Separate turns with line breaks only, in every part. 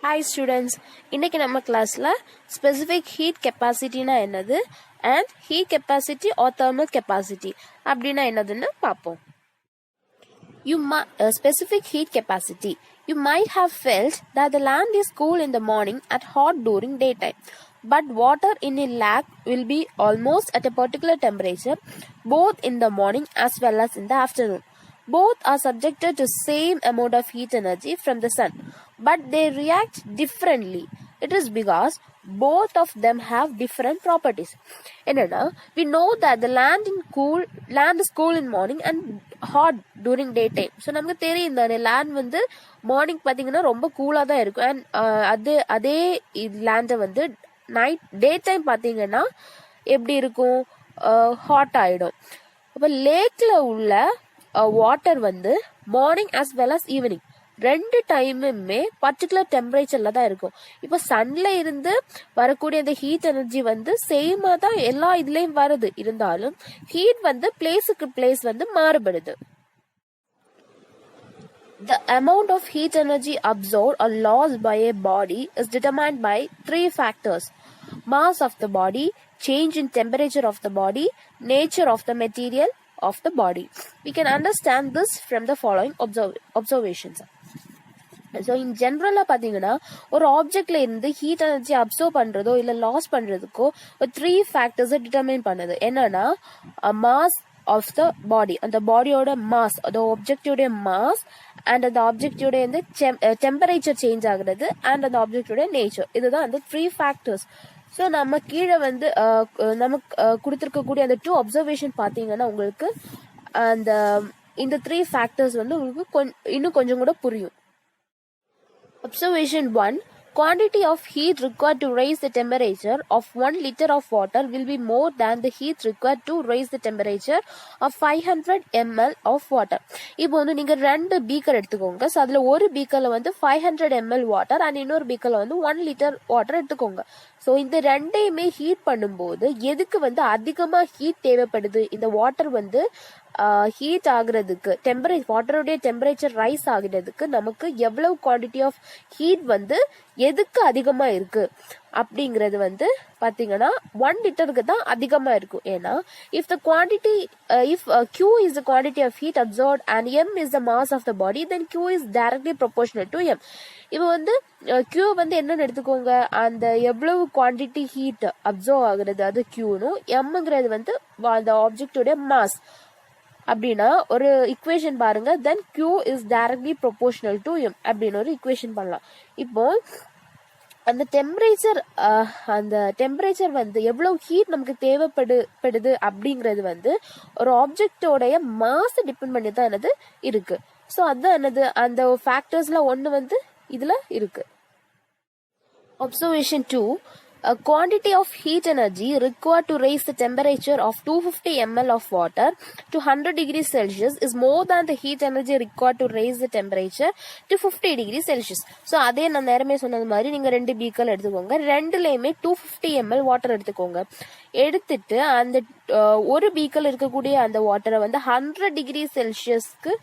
Hi students, இன்னைக்கு நம்ம கிளாஸ்ல specific heat capacity னா என்னது and heat capacity or thermal capacity அப்படினா என்னதுன்னு பாப்போம். Specific heat capacity. You might have felt that the land is cool in the morning and hot during daytime. But water in a lake will be almost at a particular temperature both in the morning as well as in the afternoon. Both are subjected to same amount of heat energy from the sun, but they react differently. It is because both of them have different properties. என்னன்னா, we know that the land is cool in morning and hot during daytime. So நமக்கு தெரியும் இந்த land வந்து morning பாத்தீங்கன்னா ரொம்ப கூலா தான் இருக்கும் and அதே லேண்ட வந்து டே டைம் பாத்தீங்கன்னா எப்படி இருக்கும், ஹாட் ஆயிடும். அப்ப லேக்ல உள்ள வாட்டர் வந்து morning as well as evening ரெண்டு டைமுமே பர்டிகுலர் டெம்பரேச்சர்ல தான் இருக்கும். இப்போ சன்ல இருந்து வரக்கூடிய அந்த ஹீட் எனர்ஜி வந்து சேமா தான் எல்லா இதுலயும் வருது, இருந்தாலும் ஹீட் வந்து பிளேஸுக்கு பிளேஸ் வந்து மாறுபடுது. The amount of heat energy absorbed or lost by a body is determined by three factors: mass of the body, change in temperature of the body, nature of the material of the body. We can understand this from the following observations. So in general பாத்தீங்கன்னா ஒரு ஆப்ஜெக்ட்ல இருந்து heat energy observe பண்றதோ இல்ல loss பண்றதுக்கோ ஒரு three factors determine பண்ணுது. என்னன்னா, mass of the பாடி, அந்த பாடியோட மாஸ், அந்த ஆப்ஜெக்டோட மாஸ் அண்ட் அந்த ஆப்ஜெக்டோட வந்து டெம்பரேச்சர் சேஞ்ச் ஆகுறது அண்ட் அந்த ஆப்ஜெக்டோட நேச்சர். இதுதான் அந்த த்ரீ ஃபேக்டர்ஸ். ஸோ நம்ம கீழே வந்து நமக்கு கொடுத்துருக்கக்கூடிய அந்த 2 அப்சர்வேஷன் பார்த்தீங்கன்னா உங்களுக்கு இந்த 3 ஃபேக்டர்ஸ் வந்து உங்களுக்கு இன்னும் கொஞ்சம் கூட புரியும். Observation 1. Quantity of heat required to raise the temperature of 1 liter of water will be more than the heat required to raise the temperature of 500 ml of water. இப்போ வந்து நீங்க 2 பீக்கர் எடுத்துக்கோங்க. ஸோ அதுல ஒரு பீக்கர்ல வந்து 500 ml வாட்டர் அண்ட் இன்னொரு பீக்கர்ல வந்து 1 litre water எடுத்துக்கோங்க. ஸோ இந்த ரெண்டையுமே ஹீட் பண்ணும்போது எதுக்கு வந்து அதிகமா ஹீட் தேவைப்படுது? இந்த வாட்டர் வந்து ஹீட் ஆகுறதுக்கு, வாட்டருடைய டெம்பரேச்சர் ரைஸ் ஆகுறதுக்கு நமக்கு எவ்வளவு குவான்டிட்டி ஆஃப் ஹீட் வந்து எதுக்கு அதிகமா இருக்கு அப்படிங்கறது வந்து பாத்தீங்கன்னா 1 லிட்டருக்கு தான் அதிகமா இருக்கும். ஏன்னா if Q is the quantity of heat absorbed and M is the mass of the body, then Q is directly proportional to M. இப்போ வந்து Q வந்து என்னன்னு எடுத்துக்கோங்க, அந்த எவ்வளவு குவான்டிட்டி ஹீட் அப்சர்வ் ஆகுறது அது Qனும், Mங்கிறது வந்து அந்த ஆப்ஜெக்டோட மாஸ். அப்படின்னா ஒரு இக்குவேஷன் பாருங்க, then Q is directly proportional to M அப்படின்னு ஒரு இக்குவேஷன் பண்ணலாம். இப்போ அந்த டெம்பரேச்சர் வந்து எவ்வளவு ஹீட் நமக்கு தேவைப்படுது அப்படிங்கிறது வந்து ஒரு ஆப்ஜெக்டோடைய மாஸ் டிபெண்ட் பண்ணி தான் என்னது இருக்கு. ஸோ அதுதான் என்னது, அந்த ஃபேக்டர்ஸ்ல ஒன்று வந்து இதுல இருக்கு. Observation 2. A quantity of heat energy required to raise the temperature of 250 ml of water to 100 degrees Celsius is more than the heat energy required to raise the temperature to 50 degrees Celsius. So அதே நான் நேரமே சொன்னது மாதிரி நீங்க 2 beaker எடுத்துக்கோங்க. ரெண்டுலயுமே 250 ml water எடுத்துக்கோங்க. எடுத்துட்டு அந்த ஒரு பீக்கர் இருக்கக்கூடிய அந்த வாட்டரை வந்து 100 டிகிரி செல்சியஸ்க்கு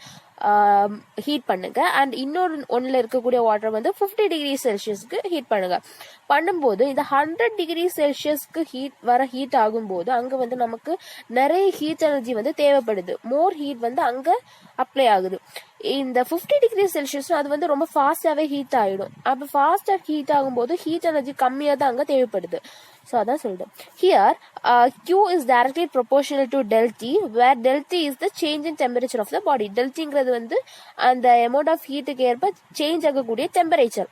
ஹீட் பண்ணுங்க அண்ட் இன்னொரு ஒன்னுல இருக்கக்கூடிய வாட்டர் வந்து 50 டிகிரி செல்சியஸ்க்கு ஹீட் பண்ணுங்க. பண்ணும்போது இந்த 100 டிகிரி செல்சியஸ்க்கு ஹீட் ஆகும்போது அங்க வந்து நமக்கு நிறைய ஹீட் எனர்ஜி வந்து தேவைப்படுது. மோர் ஹீட் வந்து அங்க அப்ளை ஆகுது. இந்த 50 டிகிரி செல்சியஸ் அது வந்து ரொம்ப ஃபாஸ்டாவே ஹீட் ஆயிடும். அப்ப ஃபாஸ்டா ஹீட் ஆகும்போது ஹீட் எனர்ஜி கம்மியா தான் அங்க தேவைப்படுது. ஸோ அதான் சொல்றேன். Here Q is directly proportional to del T, where del T is the change in temperature of the body. Del Tங்கிறது வந்து அந்த amount of heatக்கு ஏற்ப சேஞ்ச் ஆகக்கூடிய temperature.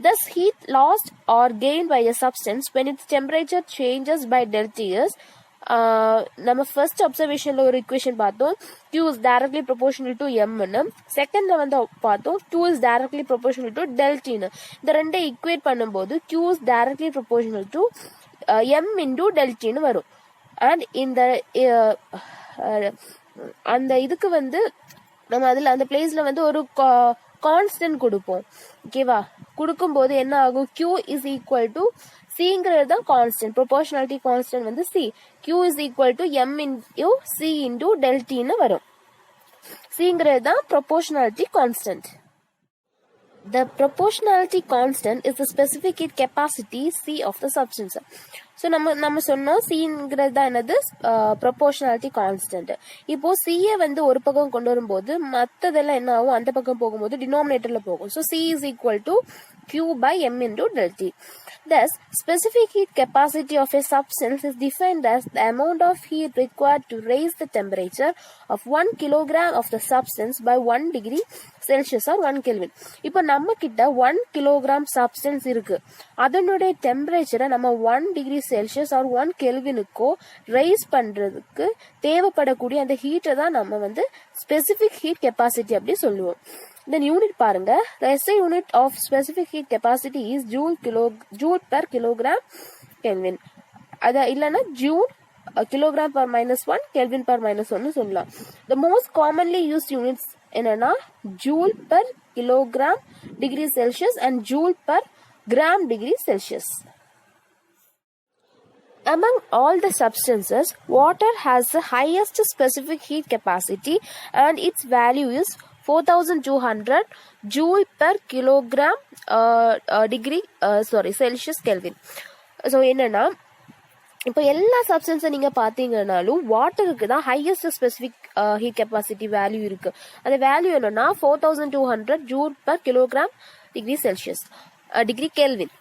Thus heat lost or gained by a substance when its temperature changes by del T is நம்ம first அப்சர்வேஷன்ல ஒரு equation பார்த்தோம், Q is directly proportional to M ன்னு. செகண்ட்ல வந்து பார்த்தோம் Q is directly proportional to del T ன்னு. இந்த ரெண்டை ஈக்குவேட் பண்ணும்போது Q is directly proportional to M into del T ன்னு வரும். அண்ட் இந்த அந்த இதுக்கு வந்து நம்ம அதுல அந்த பிளேஸ்ல வந்து ஒரு கான்ஸ்டன்ட் கொடுப்போம். ஓகேவா? கொடுக்கும்போது என்ன ஆகும், Q is equal to Cங்கிறது தான் கான்ஸ்டன்ட், ப்ரொபோர்ஷனாலிட்டி கான்ஸ்டன்ட் வந்து C. Q is equal to M into C into del T ன்னு வரும். Cங்கிறது தான் proportionality constant. The proportionality constant is the specific heat capacity C of the substance. So நம்ம சொன்னோம் சிங்கிறது தான் என்னது proportionality constant. இப்போ சியை வந்து ஒரு பக்கம் கொண்டு வரும்போது மற்றதெல்லாம் என்ன ஆகும், அந்த பக்கம் போகும்போது டினாமினேட்டர்ல போகும். So C is equal to Q by M into del T. Thus, specific heat capacity of a substance is defined as the amount of heat required to raise the temperature of 1 kilogram of the substance by 1 degree Celsius or 1 Kelvin. இப்போ நம்ம கிட்ட 1 kilogram substance இருக்கு, அதனுடைய டெம்பரேச்சரை நம்ம 1 degree Celsius or 1 Kelvinக்கோ rice பண்றதுக்கு தேவைப்படக்கூடிய அந்த ஹீட்டை தான் நம்ம வந்து ஸ்பெசிபிக் ஹீட் கெப்பாசிட்டி அப்படி சொல்லுவோம். Then unit பாருங்க, the SI unit of specific heat capacity is joule per kilogram Kelvin. அத இல்லனா joule kilogram per -1 Kelvin per -1 சொல்லலாம். The most commonly used units என்னன்னா joule per kilogram degree Celsius and joule per gram degree Celsius. Among all the substances, water has the highest specific heat capacity and its value is 4200 joule per kilogram Celsius Kelvin. So என்னன்னா இப்போ எல்லா சப்ஸ்டன்ஸை நீங்க பாத்தீங்கன்னாலும் வாட்டருக்கு தான் highest specific heat capacity value இருக்கு. அந்த value என்னன்னா 4200 joule per kilogram degree kelvin.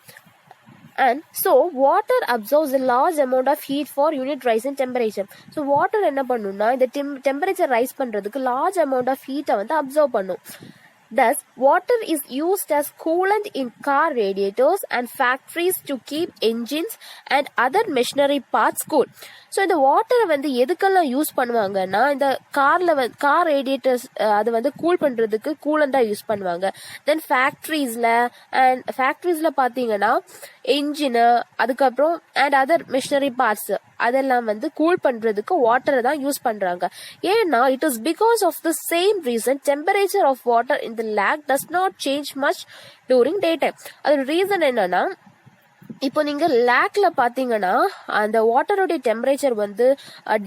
And so water absorbs a large amount of heat for unit rise in temperature. So water என்ன பண்ணும்னா இந்த temperature rise பண்றதுக்கு large amount of heat வந்து absorb பண்ணும். Thus, water is used as coolant in car radiators and factories to keep engines and other machinery parts cool. So இந்த வாட்டரை வந்து எதுக்கெல்லாம் யூஸ் பண்ணுவாங்கன்னா இந்த கார் ரேடியேட்டர்ஸ் அது வந்து கூல் பண்ணுறதுக்கு கூலண்டாக யூஸ் பண்ணுவாங்க. தென் ஃபேக்ட்ரிஸில் பார்த்தீங்கன்னா என்ஜினு அதுக்கப்புறம் அண்ட் அதர் மிஷினரி பார்ட்ஸ் அதெல்லாம் வந்து கூல் பண்ணுறதுக்கு வாட்டரை தான் யூஸ் பண்ணுறாங்க. ஏன்னா it is because of the same reason temperature of water in the lake does not change much during day time. அதோட ரீசன் என்னன்னா இப்போ நீங்க லேக்ல பாத்தீங்கன்னா அந்த வாட்டரோட டெம்பரேச்சர் வந்து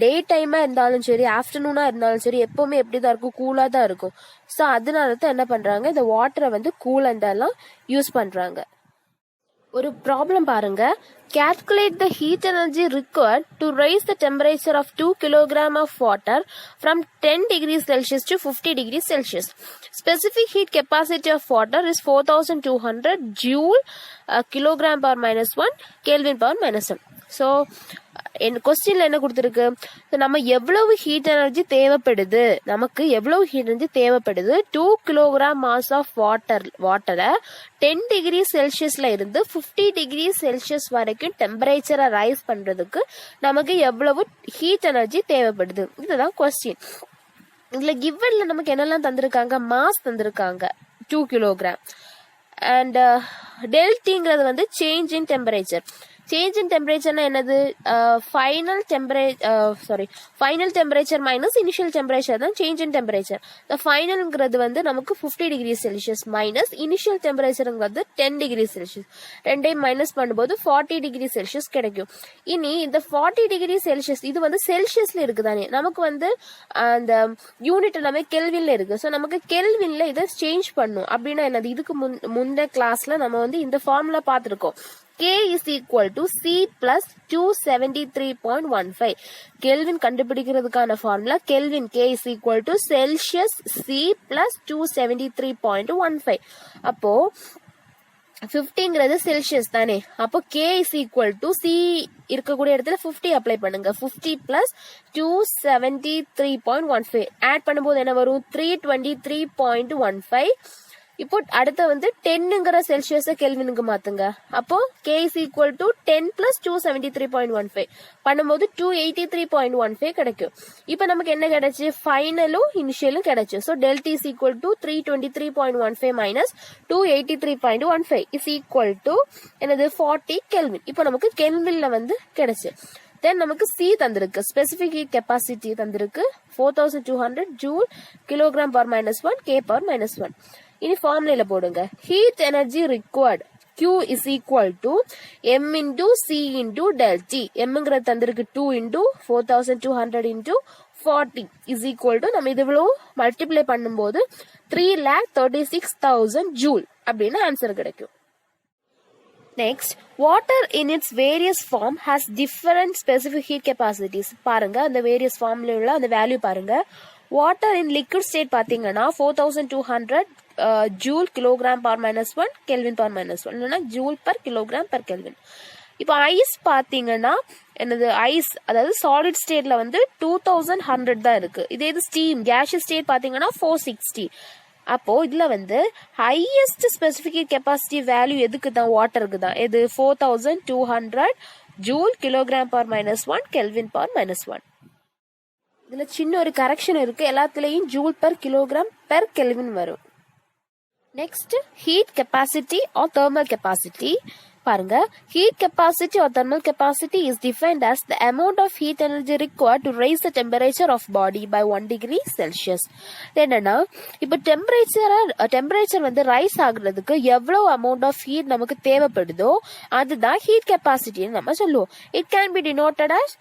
டே டைமா இருந்தாலும் சரி ஆஃப்டர்நூனா இருந்தாலும் சரி எப்பவுமே எப்படிதான் இருக்கும், கூலா தான் இருக்கும். ஸோ அதனால தான் என்ன பண்றாங்க, இந்த வாட்டரை வந்து கூலண்டெல்லாம் யூஸ் பண்றாங்க. ஒரு ப்ராப்ளம் பாருங்க. Calculate the heat energy required to raise the temperature of 2 kg of water from 10 degrees Celsius to 50 degrees Celsius. Specific heat capacity of water is 4200 joule kilogram per -1 Kelvin per -1. So கொஸ்டின்ல என்ன கொடுத்துருக்கு, நம்ம எவ்வளவு heat energy தேவைப்படுது, நமக்கு எவ்வளவு heat energy தேவைப்படுது 2 kilogram mass of வாட்டரை 10 டிகிரி செல்சியஸ்ல இருந்து 50 டிகிரி செல்சியஸ் வரைக்கும் டெம்பரேச்சரை ரைஸ் பண்றதுக்கு நமக்கு எவ்வளவு ஹீட் எனர்ஜி தேவைப்படுது. இதுதான் கொஸ்டின். இதுல கிவன்ல நமக்கு என்னெல்லாம் தந்திருக்காங்க, மாஸ் தந்திருக்காங்க 2 கிலோகிராம் அண்ட் டெல்டிங்கிறது வந்து change in temperature. Change in டெம்பரேச்சர்னா என்னது, final temperature minus initial temperature தான் சேஞ்ச் இன் டெம்பரேச்சர். இந்த ஃபைனல்ங்கிறது வந்து நமக்கு 50 டிகிரி செல்சியஸ் மைனஸ் இனிஷியல் டெம்பரேச்சருங்கிறது 10 டிகிரி செல்சியஸ். ரெண்டையும் மைனஸ் பண்ணும்போது 40 டிகிரி செல்சியஸ் கிடைக்கும். இனி இந்த 40 டிகிரி செல்சியஸ் இது வந்து செல்சியஸ்ல இருக்குதானே, நமக்கு வந்து அந்த யூனிட் எல்லாமே கெல்வின்ல இருக்கு. ஸோ நமக்கு கெல்வின்ல இதை சேஞ்ச் பண்ணும் அப்படின்னா என்னது, இதுக்கு முன்ன கிளாஸ்ல நம்ம வந்து இந்த ஃபார்முலா பார்த்துருக்கோம். K is equal to C plus 273.15. Kelvin கண்டுபிடிக்கிறதுக்கான formula kelvin K is equal to Celsius C plus 273.15. அப்போ 50ங்கிறது செல்சியஸ் தானே, அப்போ K is equal to C இருக்கக்கூடிய இடத்துல 50 அப்ளை பண்ணுங்க. 50 plus 273.15 ஆட் பண்ணும்போது என்ன வரும், 323.15. இப்போ அடுத்த வந்து 10ங்கிற செல்சியஸை கெல்வினுக்கு மாத்துங்க. அப்போ K is equal to 10 plus 273.15 பண்ணும்போது 283.15 கிடைக்கும். இப்போ நமக்கு என்ன கிடைச்சு, ஃபைனலும் இனிஷியலும் கிடைச்சு. So டெல்டி is equal to 323.15 minus 283.15 is equal to என்னது 40 கெல்வின். இப்போ நமக்கு கெல்வின்ல வந்து கிடைச்சு. தென் நமக்கு சி தந்திருக்கு, ஸ்பெசிபிக் ஹீட் கெப்பாசிட்டி தந்திருக்கு 4200 joule kilogram per -1 K per -1. இனி ஃபார்முலையில போடுங்க. Heat energy required Q is equal to M into C into del T. Mங்கிறது தந்திருக்கு 2 into 4200 into 40 is equal to நம்ம இது இவ்வளவு மல்டிப்ளை பண்ணும்போது 3,36,000 ஜூல் அப்படின்னு ஆன்சர் கிடைக்கும். Next, water in its various form has different specific heat capacities. பாருங்க அந்த various formல உள்ள அந்த வேல்யூ பாருங்க. Water in liquid state பாத்தீங்கன்னா 4200 joule kilogram per minus 1 Kelvin per minus 1 இல்லைன்னா joule per kilogram per Kelvin. இப்போ ஐஸ் பாத்தீங்கன்னா என்னது ஐஸ் அதாவது சாலிட் ஸ்டேட்ல வந்து 2100 தான் இருக்கு. இதே இது ஸ்டீம் கேஷியஸ் ஸ்டேட் பாத்தீங்கன்னா 460. அப்போ இதுல வந்து ஹையஸ்ட் ஸ்பெசிபிக் கெப்பாசிட்டி வேல்யூ எதுக்கு தான் வாட்டருக்கு தான். இது 4200 joule kilogram per minus 1 kelvin per minus 1. இதுல சின்ன ஒரு கரெக்ஷன் இருக்கு, எல்லாத்துலயும் joule per kilogram per kelvin வரும். Next heat capacity or thermal capacity பாருங்க. ஹீட் கெப்பாசிட்டி or thermal capacity is defined as the amount of heat energy required to raise the temperature of body by 1 degree Celsius. என்னன்னா இப்போ temperature வந்து rice ஆகுறதுக்கு எவ்வளவு amount of heat நமக்கு தேவைப்படுதோ அதுதான் ஹீட் கெப்பாசிட்டின்னு நம்ம சொல்லுவோம். It can be denoted as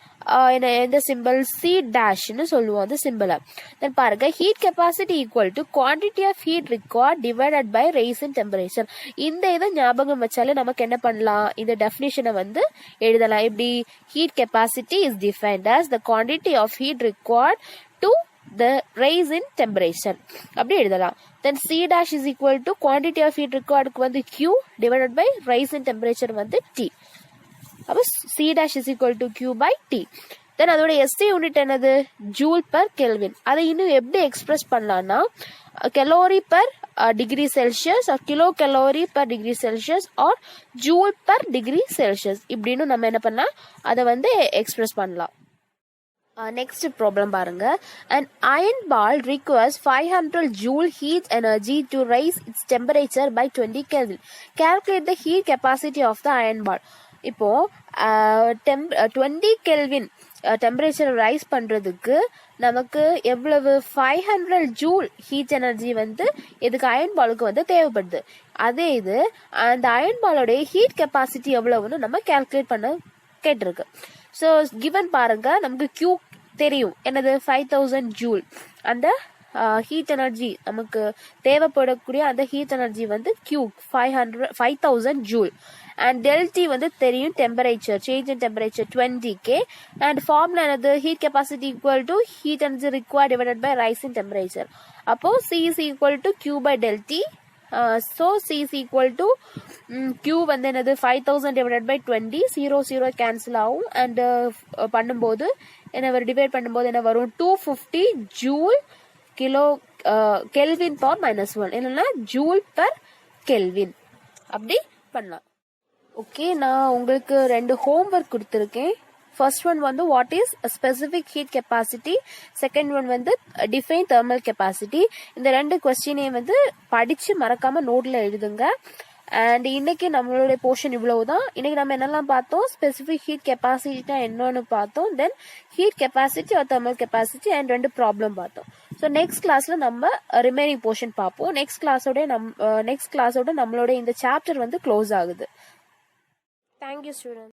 இந்த சிம்பிள் C டேஷ்னு சொல்லுவோம் அந்த சிம்பிளை. தென் பாருங்க heat capacity equal to quantity of heat required divided by rise in temperature. இந்த இதை ஞாபகம் வச்சாலே நமக்கு என்ன பண்ணலாம், இந்த டெஃபினிஷனை வந்து எழுதலாம். எப்படி heat capacity is defined as the quantity of heat required to the rise in temperature அப்படி எழுதலாம். then C dash is equal to quantity of heat required வந்து Q divided by rise in temperature வந்து T. அப்போ C dash is equal to Q by T. Then அதோட SI unit என்னது, joule per kelvin. அதை இன்னும் எப்படி express பண்ணலாம்னா calorie per degree Celsius or kilo calorie per degree Celsius or joule per degree Celsius இப்படின்னு நம்ம என்ன பண்ணலாம் அதை வந்து எக்ஸ்பிரஸ் பண்ணலாம். நெக்ஸ்ட் ப்ராப்ளம் பாருங்க. an iron ball requires 500 joule heat energy to raise its temperature by 20 Kelvin. Calculate the heat capacity of the iron ball. இப்போ 20 kelvin temperature rice பண்றதுக்கு நமக்கு எவ்வளவு 500 ஜூல் ஹீட் எனர்ஜி வந்து இதுக்கு அயன் பாலுக்கு வந்து தேவைப்படுது. அதே இது அந்த அயன் பாலோட ஹீட் கெப்பாசிட்டி எவ்வளவுன்னு நம்ம கால்குலேட் பண்ண கேட்டிருக்கு. ஸோ கிவன் பாருங்க, நமக்கு Q தெரியும் என்னது 5000 ஜூல். அந்த ஹீட் எனர்ஜி நமக்கு தேவைப்படக்கூடிய அந்த ஹீட் எனர்ஜி வந்து Q 5000 ஜூல். அண்ட் டெல்டி வந்து தெரியும் temperature, change in temperature 20K. And formula என்னது, heat capacity equal to heat energy required divided by rise in temperature. அப்போ C is equal to Q by del T. So C is equal to Q வந்து என்னது 5000 divided by 20, 0 cancel ஆகும். And பண்ணும்போது என்ன divide பண்ணும்போது என்ன வரும், 250 joule kilo kelvin power -1 என்னன்னா ஜூல் பர் கெல்வின் அப்படி பண்ணலாம். ஓகே, நான் உங்களுக்கு 2 ஹோம்ஒர்க் கொடுத்துருக்கேன். ஃபர்ஸ்ட் ஒன் வந்து what is specific heat capacity, second one வந்து டிஃபைன் தெர்மல் கெப்பாசிட்டி. இந்த 2 கொஸ்டினையும் வந்து படிச்சு மறக்காம நோட்ல எழுதுங்க. அண்ட் இன்னைக்கு நம்மளுடைய போர்ஷன் இவ்வளவுதான். இன்னைக்கு நம்ம என்னெல்லாம் பார்த்தோம், ஸ்பெசிபிக் ஹீட் கெப்பாசிட்டினா என்னன்னு பார்த்தோம், then heat capacity or thermal capacity and 2 problem பார்த்தோம். ஸோ நெக்ஸ்ட் கிளாஸ்ல நம்ம ரிமைனிங் போர்ஷன் பார்ப்போம். நெக்ஸ்ட் கிளாஸோட நம்மளோட இந்த சாப்டர் வந்து க்ளோஸ் ஆகுது. Thank you student.